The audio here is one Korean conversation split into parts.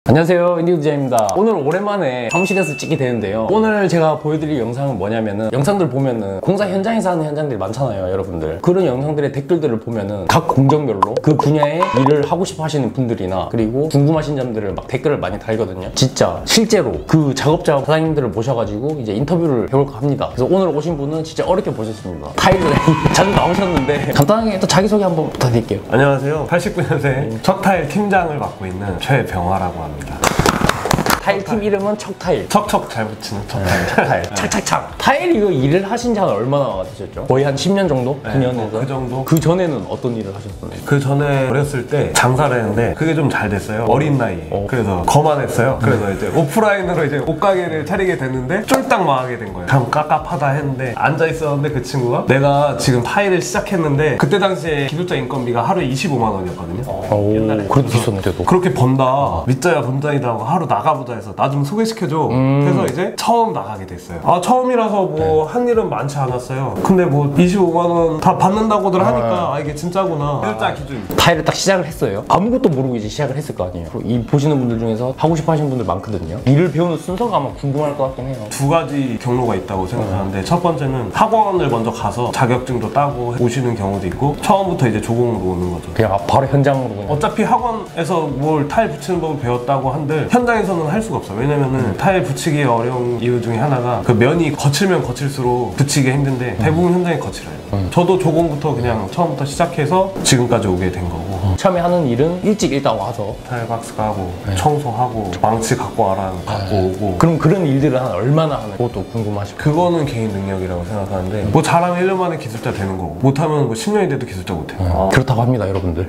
안녕하세요, 인디고디자입니다. 오늘 오랜만에 사무실에서 찍게 되는데요. 오늘 제가 보여드릴 영상은 뭐냐면은, 영상들 보면은 공사 현장에서 하는 현장들이 많잖아요, 여러분들. 그런 영상들의 댓글들을 보면은 각 공정별로 그 분야의 일을 하고 싶어 하시는 분들이나 그리고 궁금하신 점들을 막 댓글을 많이 달거든요. 진짜 실제로 그 작업자 사장님들을 모셔가지고 이제 인터뷰를 해볼까 합니다. 그래서 오늘 오신 분은 진짜 어렵게 보셨습니다. 타일을 자주 나오셨는데 간단하게 또 자기소개 한번 부탁드릴게요. 안녕하세요. 89년생 척타일 팀장을 맡고 있는 최병화라고 합니다. 타일 팀 이름은 척타일. 척척 잘 붙이는 척타일. 척타일. 착착착. 타일 이거 일을 하신 지 한 얼마나 되셨죠? 거의 한 10년 정도? 9년에서? 그 정도? 그 전에는 어떤 일을 하셨나요? 그 전에 어렸을 때 장사를 했는데 그게 좀 잘 됐어요. 어린 나이에. 그래서 거만했어요. 그래서 이제 오프라인으로 이제 옷가게를 차리게 됐는데 쫄딱 망하게 된 거예요. 참 깝깝하다 했는데 앉아 있었는데 그 친구가 내가 지금 타일을 시작했는데 그때 당시에 기술자 인건비가 하루에 25만 원이었거든요. 오, 그래도 비쌌는데도. 그렇게 번다. 밑자야 본전이다 하고 하루 나가보자 해서 나 좀 소개시켜줘. 그래서 이제 처음 나가게 됐어요. 처음이라서 뭐 한 일은 많지 않았어요. 근데 뭐 25만 원 다 받는다고들 하니까 이게 진짜구나. 일자 기준. 타일을 딱 시작을 했어요. 아무것도 모르고 이제 시작을 했을 거 아니에요. 이 보시는 분들 중에서 하고 싶어 하시는 분들 많거든요. 일을 배우는 순서가 아마 궁금할 것 같긴 해요. 두 가지 경로가 있다고 생각하는데 첫 번째는 학원을 먼저 가서 자격증도 따고 오시는 경우도 있고 처음부터 이제 조공으로 오는 거죠. 그냥 바로 현장으로 그냥. 어차피 학원에서 뭘 타일 붙이는 법을 배웠다고 한들 현장에서는 할 수가 없어요. 왜냐면은 타일 붙이기 어려운 이유 중에 하나가 그 면이 거칠면 거칠수록 붙이기 힘든데 대부분 현장이 거칠어요. 저도 조공부터 그냥 처음부터 시작해서 지금까지 오게 된 거고. 처음에 하는 일은 일찍 일단 와서 타일 박스 까고 청소하고 망치 갖고 와라 갖고 오고. 그럼 그런 일들을 한 얼마나 하는 그것도 궁금하시고. 그거는 개인 능력이라고 생각하는데 뭐 잘하면 1년 만에 기술자 되는 거고 못하면 뭐 10년이 돼도 기술자 못해요. 그렇다고 합니다, 여러분들.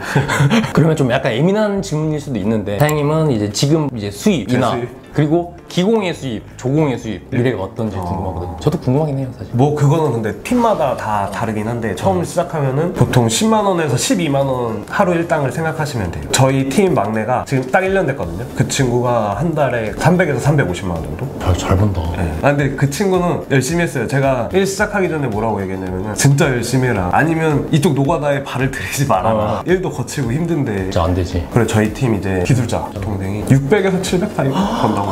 그러면 좀 약간 예민한 질문일 수도 있는데 사장님은 이제 지금 이제 수입이나 수입? 그리고 기공의 수입, 조공의 수입 미래가 어떤지 궁금하거든요. 저도 궁금하긴 해요, 사실. 뭐 그거는 근데 팀마다 다 다르긴 한데 처음 시작하면은 보통 10만 원에서 12만 원 하루 일당을 생각하시면 돼요. 저희 팀 막내가 지금 딱 1년 됐거든요. 그 친구가 한 달에 300에서 350만 원 정도? 잘 번다. 네. 근데 그 친구는 열심히 했어요. 제가 일 시작하기 전에 뭐라고 얘기했냐면은 진짜 열심히 해라. 아니면 이쪽 노가다에 발을 들이지 말아라. 일도 거치고 힘든데. 진짜 안 되지. 그래 저희 팀 이제 기술자 동생이 600에서 700 사이 번다고.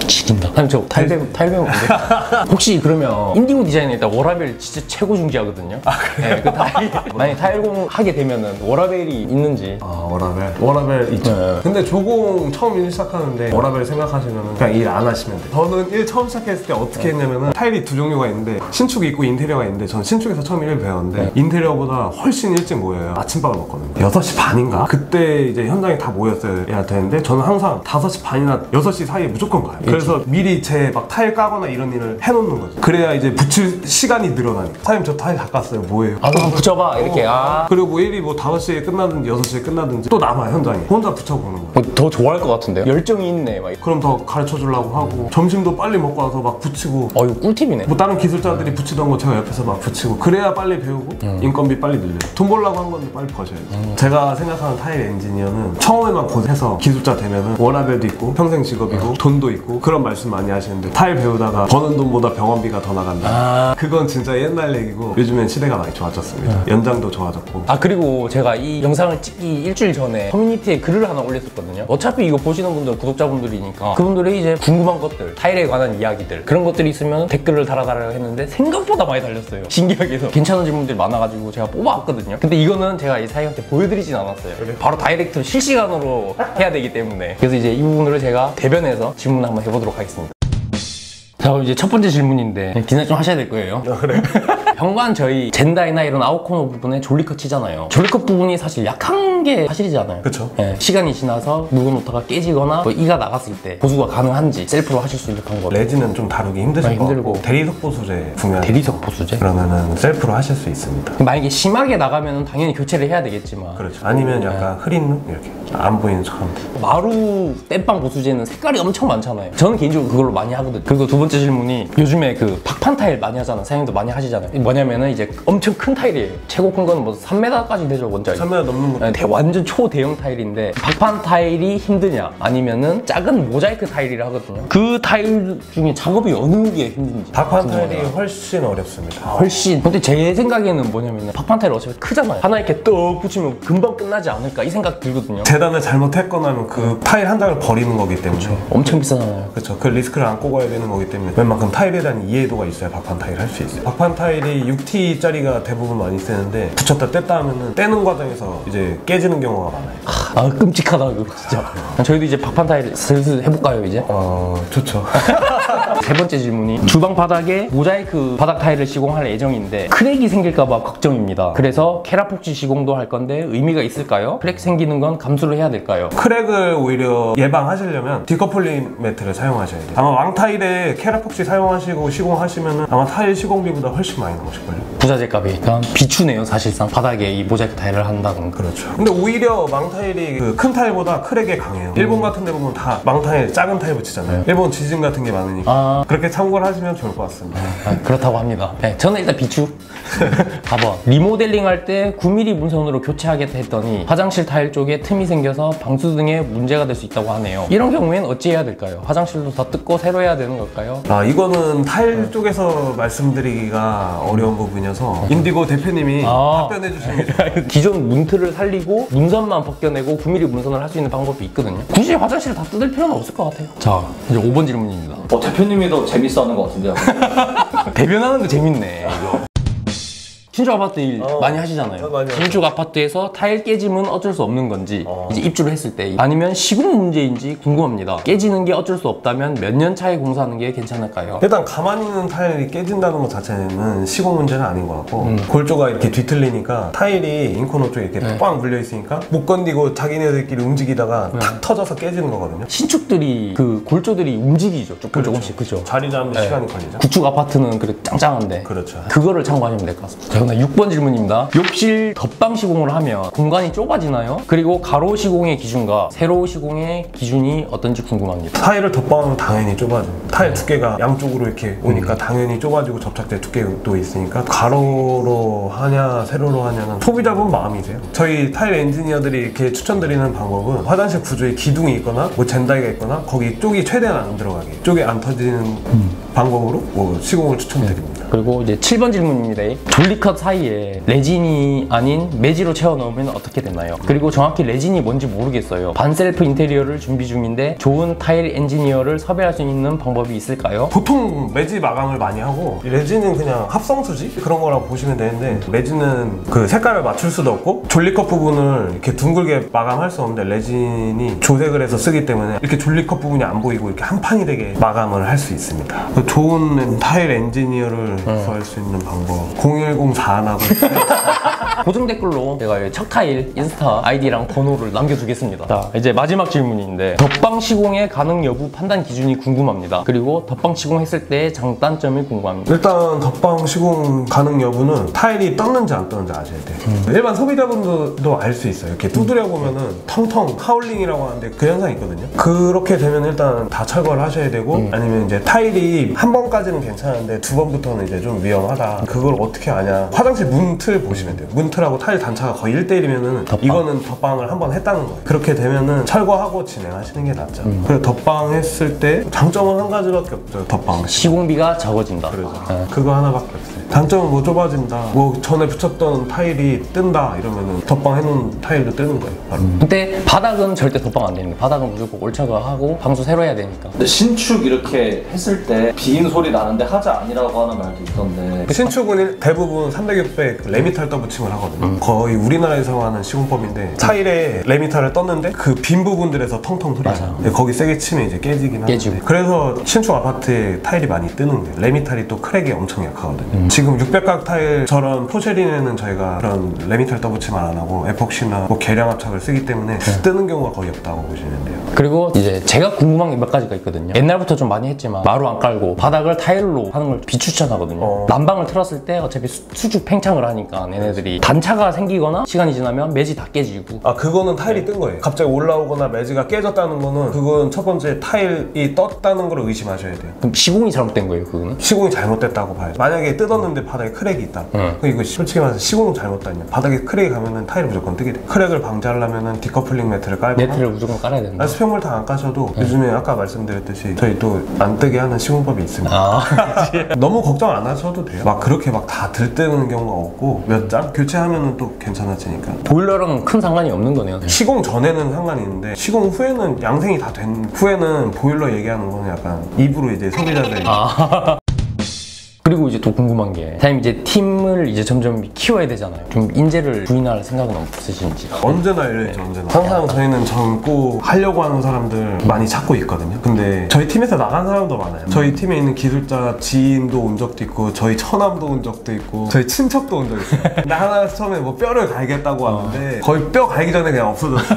지린다. 아니 저 타일 배우면 안 돼? 혹시 그러면 인디고 디자인에 일단 워라벨 진짜 최고 중시하거든요. 그래요? 네, 그 타일 만약 타일공 하게 되면은 워라벨이 있는지. 워라벨 있죠. 네. 근데 조공 처음 일 시작하는데 워라벨 생각하시면 그냥 일 안 하시면 돼요. 저는 일 처음 시작했을 때 어떻게 했냐면은 타일이 두 종류가 있는데 신축이 있고 인테리어가 있는데 저는 신축에서 처음 일을 배웠는데 인테리어보다 훨씬 일찍 모여요. 아침밥을 먹거든요. 6시 반인가? 그때 이제 현장에 다 모였어야 되는데 저는 항상 5시 반이나 6시 사이에 무조건 가요. 그래서 미리 제 막 타일 까거나 이런 일을 해놓는 거죠. 그래야 이제 붙일 시간이 늘어나니까. 사장님 저 타일 다 깠어요. 뭐예요? 그럼 붙여봐 이렇게. 그리고 일이 뭐 5시에 끝나든지 6시에 끝나든지 또 남아요 현장에. 혼자 붙여보는 거예요. 더 좋아할 것 같은데요? 열정이 있네 막. 그럼 더 가르쳐 주려고 하고 점심도 빨리 먹고 와서 막 붙이고. 이거 꿀팁이네. 뭐 다른 기술자들이 붙이던 거 제가 옆에서 막 붙이고 그래야 빨리 배우고 인건비 빨리 늘려요. 돈 벌려고 한 건데 빨리 버셔야죠. 제가 생각하는 타일 엔지니어는 처음에만 고생해서 기술자 되면은 워라밸도 있고 평생 직업이고 돈도 있고 그런 말씀 많이 하시는데 타일 배우다가 버는 돈보다 병원비가 더 나간다. 그건 진짜 옛날 얘기고 요즘엔 시대가 많이 좋아졌습니다. 연장도 좋아졌고. 그리고 제가 이 영상을 찍기 일주일 전에 커뮤니티에 글을 하나 올렸었거든요. 어차피 이거 보시는 분들은 구독자분들이니까 그분들이 이제 궁금한 것들, 타일에 관한 이야기들 그런 것들이 있으면 댓글을 달아달라고 했는데 생각보다 많이 달렸어요. 신기하게도 괜찮은 질문들이 많아가지고 제가 뽑아왔거든요. 근데 이거는 제가 이 사장님한테 보여드리진 않았어요. 바로 다이렉트 실시간으로 해야 되기 때문에. 그래서 이제 이 부분을 제가 대변해서 질문 한번 해보도록 하겠습니다. 자, 그럼 이제 첫 번째 질문인데 기사 좀 하셔야 될 거예요. 그래? 현관 저희 젠다이나 이런 아웃코너 부분에 졸리컷 치잖아요. 졸리컷 부분이 사실 약한 게 사실이잖아요. 그쵸. 네, 시간이 지나서 물건 오타가 깨지거나 뭐 이가 나갔을 때 보수가 가능한지 셀프로 하실 수 있는 방법. 레진은 좀 다루기 힘드실 것 힘들고. 같고 대리석보 소재 구매하는 대리석 보수제? 그러면은 셀프로 하실 수 있습니다. 만약에 심하게 나가면 당연히 교체를 해야 되겠지만 그렇죠. 아니면 약간 흐린 눈 이렇게 안 보이는 척하면 돼요. 마루 땜빵 보수제는 색깔이 엄청 많잖아요. 저는 개인적으로 그걸로 많이 하거든요. 그리고 두 번째 질문이 요즘에 그 박판 타일 많이 하잖아요. 사장님도 많이 하시잖아요. 뭐냐면은 이제 엄청 큰 타일이에요. 최고 큰 거는 뭐 3m까지 되죠, 원장이. 3m 넘는 거. 네, 완전 초대형 타일인데 박판 타일이 힘드냐 아니면은 작은 모자이크 타일이라 하거든요. 그 타일 중에 작업이 어느 게 힘든지. 박판 타일이 훨씬 어렵습니다. 훨씬. 근데 제 생각에는 뭐냐면은 박판 타일 어차피 크잖아요. 하나 이렇게 떡 붙이면 금방 끝나지 않을까 이 생각 들거든요. 제 재단을 잘못했거나 하면 그 타일 한 장을 버리는 거기 때문에 엄청 비싸잖아요. 그렇죠. 그 리스크를 안고 가야 되는 거기 때문에 웬만큼 타일에 대한 이해도가 있어야 박판 타일 할 수 있어요. 박판 타일이 6T짜리가 대부분 많이 쓰는데 붙였다 뗐다 하면은 떼는 과정에서 이제 깨지는 경우가 많아요. 아 끔찍하다 그거 진짜. 저희도 이제 박판 타일 슬슬 해볼까요 이제? 좋죠. 세 번째 질문이 주방 바닥에 모자이크 바닥 타일을 시공할 예정인데 크랙이 생길까봐 걱정입니다. 그래서 케라폭시 시공도 할 건데 의미가 있을까요? 크랙 생기는 건 감수를 해야 될까요? 크랙을 오히려 예방하시려면 디커플링 매트를 사용하셔야 돼요. 아마 왕타일에 케라폭시 사용하시고 시공하시면은 아마 타일 시공비보다 훨씬 많이 나오실걸요. 부자재 값이 그냥 비추네요 사실상 바닥에 이 모자이크 타일을 한다는 거. 그렇죠. 근데 오히려 망타일이 그 큰 타일보다 크랙에 강해요. 일본 같은 데 보면 다 망타일 작은 타일 붙이잖아요. 일본 지진 같은 게 많으니까 그렇게 참고를 하시면 좋을 것 같습니다. 그렇다고 합니다. 네, 저는 일단 비추. 봐봐. 리모델링 할 때 9mm 문선으로 교체하겠다 했더니 화장실 타일 쪽에 틈이 생겨서 방수 등에 문제가 될 수 있다고 하네요. 이런 경우엔 어찌해야 될까요? 화장실도 더 뜯고 새로 해야 되는 걸까요? 이거는 타일 쪽에서 말씀드리기가 어려운 부분이어서 인디고 대표님이 답변해 주시는 게 좋아요. 기존 문틀을 살리고 문선만 벗겨내고 9mm 문선을 할 수 있는 방법이 있거든요. 굳이 화장실을 다 뜯을 필요는 없을 것 같아요. 자, 이제 5번 질문입니다. 대표님이 더 재밌어 하는 것 같은데요. 대변하는 거 재밌네, 이거. 신축 아파트 일 많이 하시잖아요. 많이 하죠. 신축 아파트에서 타일 깨짐은 어쩔 수 없는 건지 이제 입주를 했을 때 아니면 시공 문제인지 궁금합니다. 깨지는 게 어쩔 수 없다면 몇 년 차에 공사하는 게 괜찮을까요? 일단 가만히 있는 타일이 깨진다는 것 자체는 시공 문제는 아닌 것 같고 골조가 이렇게 뒤틀리니까 타일이 인코너 쪽에 이렇게 꽉 물려 있으니까 못 건디고 자기네들끼리 움직이다가 탁 터져서 깨지는 거거든요. 신축들이 그 골조들이 움직이죠. 조금씩 그죠? 자리 잡는데 시간이 걸리죠. 구축 아파트는 그래 짱짱한데 그렇죠. 그거를 참고하시면 될 것 같습니다. 자, 6번 질문입니다. 욕실 덧방 시공을 하면 공간이 좁아지나요? 그리고 가로 시공의 기준과 세로 시공의 기준이 어떤지 궁금합니다. 타일을 덧방하면 당연히 좁아져. 타일 두께가 양쪽으로 이렇게 오니까 당연히 좁아지고 접착제 두께도 있으니까 가로로 하냐 세로로 하냐는 소비자분 마음이세요. 저희 타일 엔지니어들이 이렇게 추천드리는 방법은 화장실 구조에 기둥이 있거나 뭐 젠다이가 있거나 거기 쪽이 최대한 안 들어가게 쪽이 안 터지는 방법으로 뭐 시공을 추천드립니다. 그리고 이제 7번 질문입니다. 졸리컷 사이에 레진이 아닌 매지로 채워 넣으면 어떻게 되나요? 그리고 정확히 레진이 뭔지 모르겠어요. 반셀프 인테리어를 준비 중인데 좋은 타일 엔지니어를 섭외할 수 있는 방법이 있을까요? 보통 매지 마감을 많이 하고 레진은 그냥 합성수지 그런 거라고 보시면 되는데 레진은 그 색깔을 맞출 수도 없고 졸리컷 부분을 이렇게 둥글게 마감할 수 없는데 레진이 조색을 해서 쓰기 때문에 이렇게 졸리컷 부분이 안 보이고 이렇게 한 판이 되게 마감을 할 수 있습니다. 좋은 타일 엔지니어를 구할 수 있는 방법 0104나고 고정 댓글로 제가 척타일 인스타 아이디랑 번호를 남겨두겠습니다. 자, 이제 마지막 질문인데 덧방 시공의 가능 여부 판단 기준이 궁금합니다. 그리고 덧방 시공했을 때의 장단점이 궁금합니다. 일단 덧방 시공 가능 여부는 타일이 떴는지 안 떴는지 아셔야 돼요. 일반 소비자분들도 알 수 있어요. 이렇게 두드려 보면은 텅텅 하울링이라고 하는데 그 현상이 있거든요. 그렇게 되면 일단 다 철거를 하셔야 되고 아니면 이제 타일이 한 번까지는 괜찮은데 두 번부터는 이제 좀 위험하다. 그걸 어떻게 아냐? 화장실 문틀 보시면 돼요. 문틀하고 타일 단차가 거의 1대1이면은 이거는 덧방을 한 번 했다는 거예요. 그렇게 되면은 철거하고 진행하시는 게 낫죠. 그리고 덧방 했을 때 장점은 한 가지밖에 없죠. 덧방 시공비가 적어진다. 그래서 그거 하나밖에 없어요. 단점은 뭐 좁아진다, 뭐 전에 붙였던 타일이 뜬다 이러면은 덧방 해놓은 타일도 뜨는 거예요. 바로. 근데 바닥은 절대 덧방 안 되는 거예요. 바닥은 무조건 올처가하고 방수 새로 해야 되니까. 근데 신축 이렇게 했을 때 비인 소리 나는데 하자 아니라고 하는 말도 있던데 신축은 대부분 300, 600 레미탈 떠붙임을 하거든요. 거의 우리나라에서 하는 시공법인데 타일에 레미탈을 떴는데 그 빈 부분들에서 텅텅 소리가 나요. 거기 세게 치면 이제 깨지긴 하는데 그래서 신축 아파트에 타일이 많이 뜨는 거예요. 레미탈이 또 크랙이 엄청 약하거든요. 지금 600각 타일처럼 포쉐린에는 저희가 그런 레미탈 떠붙임을 안 하고 에폭시나 뭐 계량 압착을 쓰기 때문에 뜨는 경우가 거의 없다고 보시면 돼요. 그리고 이제 제가 궁금한 게 몇 가지가 있거든요. 옛날부터 좀 많이 했지만 마루 안 깔고 바닥을 타일로 하는 걸 비추천하거든요. 난방을 틀었을 때 어차피 수축 팽창을 하니까 얘네들이 단차가 생기거나 시간이 지나면 매지 다 깨지고. 그거는 타일이 뜬 거예요. 갑자기 올라오거나 매지가 깨졌다는 거는 그건 첫 번째 타일이 떴다는 걸 의심하셔야 돼요. 그럼 시공이 잘못된 거예요, 그거는? 시공이 잘못됐다고 봐요. 만약에 뜯었는데 씌웠는데 바닥에 크랙이 있다. 이거 솔직히 말해서 시공 잘못됐냐. 바닥에 크랙이 가면은 타일이 무조건 뜨게 돼. 크랙을 방지하려면은 디커플링 매트를 깔거나 매트를 무조건 깔아야 된다. 아니, 수평물 다 안 까셔도 요즘에 아까 말씀드렸듯이 저희 또 안 뜨게 하는 시공법이 있습니다. 아, 너무 걱정 안 하셔도 돼요. 막 그렇게 막 다 들뜨는 경우가 없고 몇 장 교체하면은 또 괜찮아지니까. 보일러랑 큰 상관이 없는 거네요. 시공 전에는 상관이 있는데 시공 후에는 양생이 다 된 후에는 보일러 얘기하는 거는 약간 입으로 이제 소비자들이 그리고 이제 또 궁금한 게 사장님 이제 팀을 이제 점점 키워야 되잖아요. 좀 인재를 구인할 생각은 없으신지. 언제나 열려있죠. 언제나 항상 저희는 젊고 하려고 하는 사람들 많이 찾고 있거든요. 근데 저희 팀에서 나간 사람도 많아요. 저희 팀에 있는 기술자 지인도 온 적도 있고 저희 처남도 온 적도 있고 저희 친척도 온 적 있어요. 근데 하나 처음에 뭐 뼈를 갈겠다고 하는데 거의 뼈 갈기 전에 그냥 없어졌어.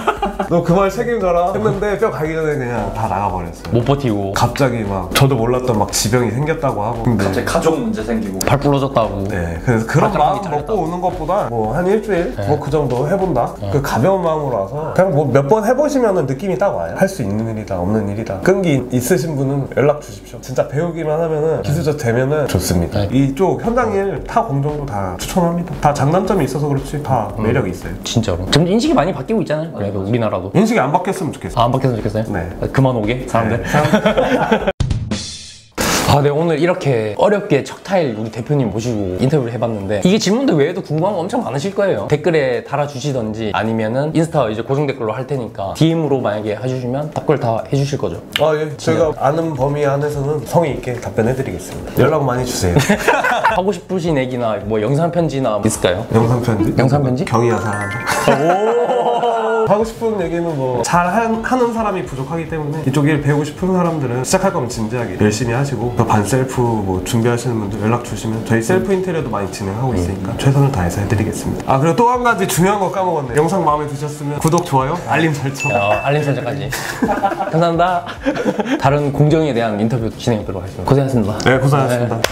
너 그 말 책임져라 했는데 뼈 갈기 전에 그냥 다 나가버렸어요. 못 버티고 갑자기 막 저도 몰랐던 막 지병이 생겼다고 하고. 근데 갑자기 가족 문제 생기고. 발 부러졌다고. 네, 그래서 그런 발가락이 마음 잘렸다. 먹고 오는 것보다 뭐 한 일주일 뭐 그 정도 해본다. 그 가벼운 마음으로 와서 그냥 뭐 몇 번 해보시면은 느낌이 딱 와요. 할 수 있는 일이다, 없는 일이다. 끈기 있으신 분은 연락 주십시오. 진짜 배우기만 하면은 기술자 되면은 좋습니다. 이쪽 현장 일 타 공정도 다 추천합니다. 다 장단점이 있어서 그렇지 다 매력이 있어요. 진짜로. 좀 인식이 많이 바뀌고 있잖아요. 그래도 우리나라도. 인식이 안 바뀌었으면 좋겠어요. 아, 안 바뀌었으면 좋겠어요? 네. 그만 오게 사람들. 네. 아, 네, 오늘 이렇게 어렵게 척타일 우리 대표님 모시고 인터뷰를 해봤는데 이게 질문들 외에도 궁금한 거 엄청 많으실 거예요. 댓글에 달아주시던지 아니면은 인스타 이제 고정 댓글로 할 테니까 DM으로 만약에 해주시면 답글 다 해주실 거죠? 아, 예. 저희가 아는 범위 안에서는 성의 있게 답변해드리겠습니다. 연락 많이 주세요. 하고 싶으신 얘기나 뭐 영상 편지나 있을까요? 영상 편지? 영상 편지? 경이야 사람. 하고 싶은 얘기는 뭐 잘 하는 사람이 부족하기 때문에 이쪽 일 배우고 싶은 사람들은 시작할 거면 진지하게 열심히 하시고 또 반셀프 뭐 준비하시는 분들 연락 주시면 저희 셀프 인테리어도 많이 진행하고 있으니까 최선을 다해서 해드리겠습니다. 아, 그리고 또 한 가지 중요한 거 까먹었네. 영상 마음에 드셨으면 구독, 좋아요, 알림 설정. 알림 설정까지. 감사합니다. 다른 공정에 대한 인터뷰 진행하도록 하겠습니다. 고생하셨습니다. 네, 고생하셨습니다. 네.